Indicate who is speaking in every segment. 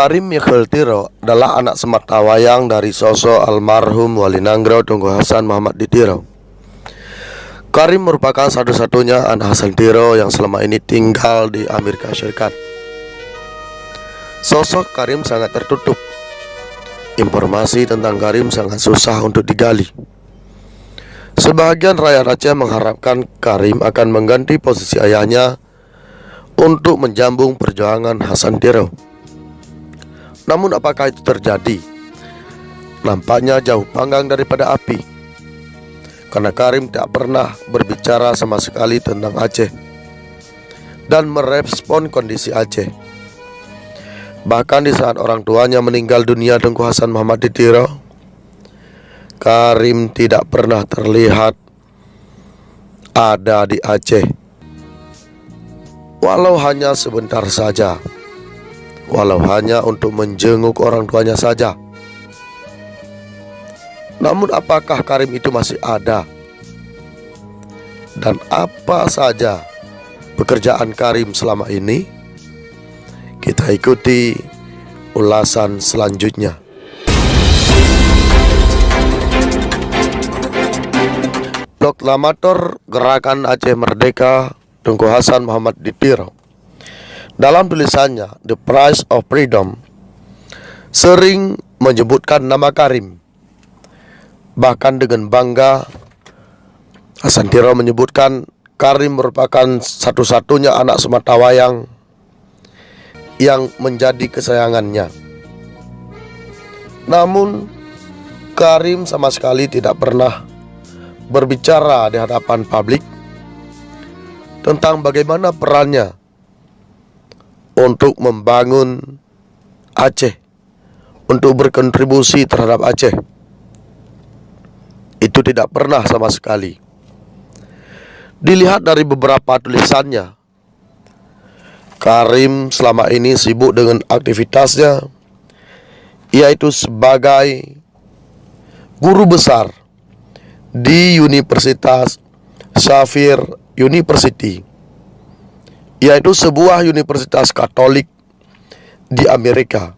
Speaker 1: Karim Tiro adalah anak sematawayang dari sosok almarhum Wali Nanggro Tunku Hasan Muhammad Ditiro. Karim merupakan satu-satunya anak Hasan Tiro yang selama ini tinggal di Amerika Serikat. Sosok Karim sangat tertutup. Informasi tentang Karim sangat susah untuk digali. Sebagian rakyat Aceh mengharapkan Karim akan mengganti posisi ayahnya untuk menjambung perjuangan Hasan Tiro. Namun apakah itu terjadi? Nampaknya jauh panggang daripada api, karena Karim tak pernah berbicara sama sekali tentang Aceh dan merespon kondisi Aceh. Bahkan di saat orang tuanya meninggal dunia Tunku Hasan Muhammad Ditiro, Karim tidak pernah terlihat ada di Aceh, walau hanya sebentar saja, walau hanya untuk menjenguk orang tuanya saja. Namun apakah Karim itu masih ada? Dan apa saja pekerjaan Karim selama ini? Kita ikuti ulasan selanjutnya. Proklamator Gerakan Aceh Merdeka Tunku Hasan Muhammad Ditiro dalam tulisannya The Price of Freedom sering menyebutkan nama Karim. Bahkan dengan bangga Hasan Tiro menyebutkan Karim merupakan satu-satunya anak sematawayang yang menjadi kesayangannya. Namun Karim sama sekali tidak pernah berbicara di hadapan publik tentang bagaimana perannya untuk membangun Aceh, untuk berkontribusi terhadap Aceh. Itu tidak pernah sama sekali. Dilihat dari beberapa tulisannya, Karim selama ini sibuk dengan aktivitasnya, yaitu sebagai guru besar di Universitas Xavier University, yaitu sebuah universitas Katolik di Amerika.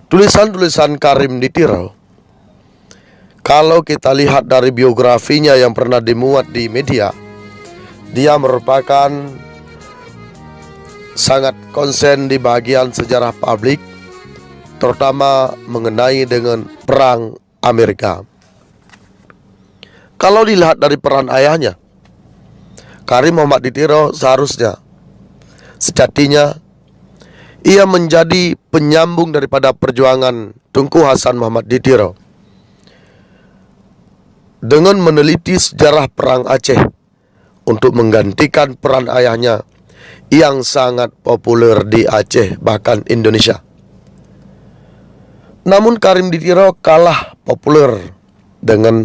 Speaker 1: Tulisan-tulisan Karim Ditiro, kalau kita lihat dari biografinya yang pernah dimuat di media, dia merupakan sangat konsen di bagian sejarah publik, terutama mengenai dengan perang Amerika. Kalau dilihat dari peran ayahnya, Karim Muhammad Ditiro seharusnya, sejatinya, ia menjadi penyambung daripada perjuangan Tunku Hasan Muhammad Ditiro dengan meneliti sejarah perang Aceh untuk menggantikan peran ayahnya yang sangat populer di Aceh, bahkan Indonesia. Namun Karim Ditiro kalah populer dengan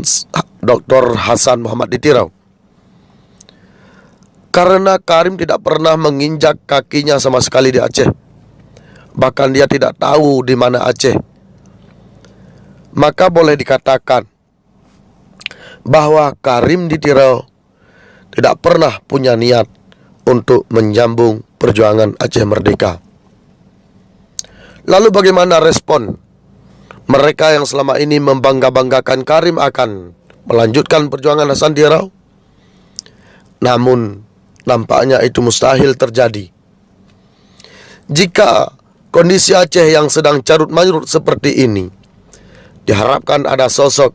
Speaker 1: Dr. Hasan Muhammad Ditiro, karena Karim tidak pernah menginjak kakinya sama sekali di Aceh. Bahkan dia tidak tahu di mana Aceh. Maka boleh dikatakan bahwa Karim Ditiro tidak pernah punya niat untuk menyambung perjuangan Aceh Merdeka. Lalu bagaimana respon mereka yang selama ini membangga-banggakan Karim akan melanjutkan perjuangan Hasan Tiro? Namun nampaknya itu mustahil terjadi. Jika kondisi Aceh yang sedang carut-marut seperti ini, diharapkan ada sosok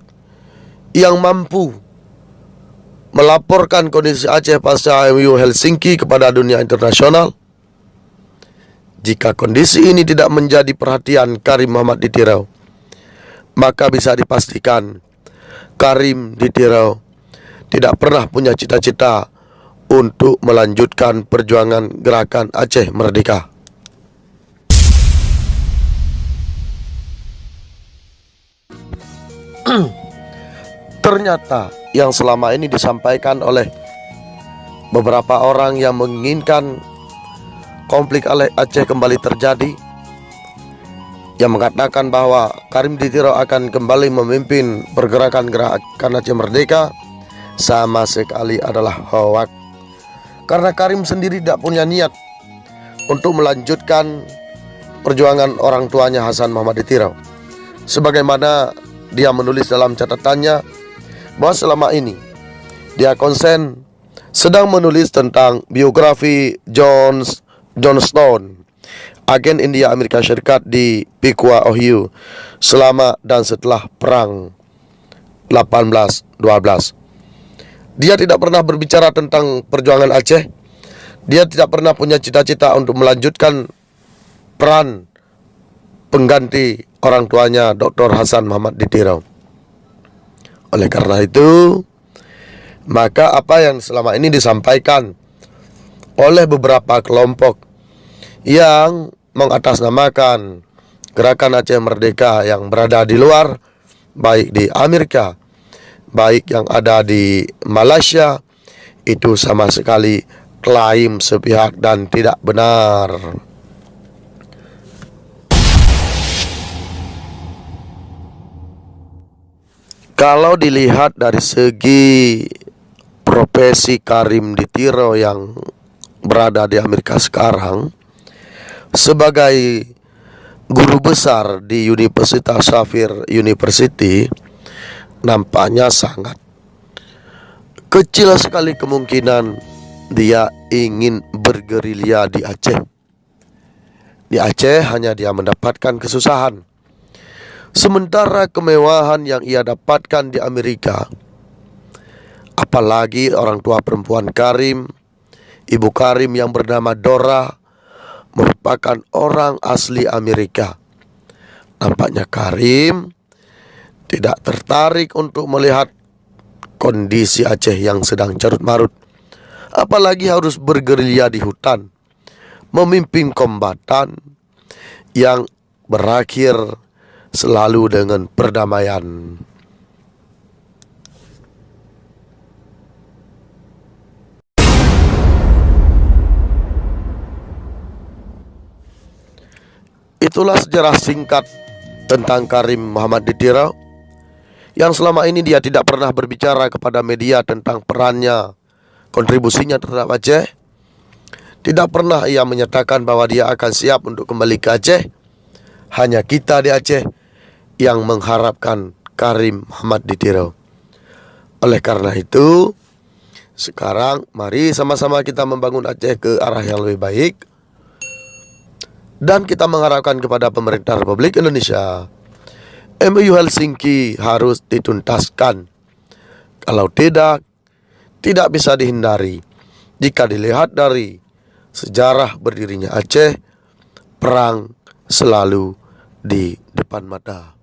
Speaker 1: yang mampu melaporkan kondisi Aceh pasca MOU Helsinki kepada dunia internasional. Jika kondisi ini tidak menjadi perhatian Karim Muhammad Ditiro, maka bisa dipastikan Karim Ditiro tidak pernah punya cita-cita untuk melanjutkan perjuangan Gerakan Aceh Merdeka. Ternyata yang selama ini disampaikan oleh beberapa orang yang menginginkan konflik Aceh kembali terjadi, yang mengatakan bahwa Karim Ditiro akan kembali memimpin pergerakan Gerakan Aceh Merdeka, sama sekali adalah hoak. Karena Karim sendiri tidak punya niat untuk melanjutkan perjuangan orang tuanya Hasan Muhammad Ditirau. Sebagaimana dia menulis dalam catatannya bahwa selama ini dia konsen sedang menulis tentang biografi John Stone, agen India Amerika Serikat di Piqua, Ohio, selama dan setelah perang 1812. Dia tidak pernah berbicara tentang perjuangan Aceh. Dia tidak pernah punya cita-cita untuk melanjutkan peran pengganti orang tuanya Dr. Hasan Muhammad Ditirau. Oleh karena itu, maka apa yang selama ini disampaikan oleh beberapa kelompok yang mengatasnamakan Gerakan Aceh Merdeka yang berada di luar, baik di Amerika, baik yang ada di Malaysia, itu sama sekali klaim sepihak dan tidak benar. Kalau dilihat dari segi profesi Karim Ditirau yang berada di Amerika sekarang sebagai guru besar di Universitas Shafir University, nampaknya sangat kecil sekali kemungkinan dia ingin bergerilya di Aceh. Di Aceh hanya dia mendapatkan kesusahan. Sementara kemewahan yang ia dapatkan di Amerika, apalagi orang tua perempuan Karim, ibu Karim yang bernama Dora, merupakan orang asli Amerika. Nampaknya Karim tidak tertarik untuk melihat kondisi Aceh yang sedang carut-marut, apalagi harus bergerilya di hutan, memimpin kombatan yang berakhir selalu dengan perdamaian. Itulah sejarah singkat tentang Karim Muhammad Ditirau, yang selama ini dia tidak pernah berbicara kepada media tentang perannya, kontribusinya terhadap Aceh. Tidak pernah ia menyatakan bahwa dia akan siap untuk kembali ke Aceh. Hanya kita di Aceh yang mengharapkan Karim Muhammad Ditirau. Oleh karena itu, sekarang mari sama-sama kita membangun Aceh ke arah yang lebih baik. Dan kita mengharapkan kepada pemerintah Republik Indonesia, MOU Helsinki harus dituntaskan. Kalau tidak bisa dihindari. Jika dilihat dari sejarah berdirinya Aceh, perang selalu di depan mata.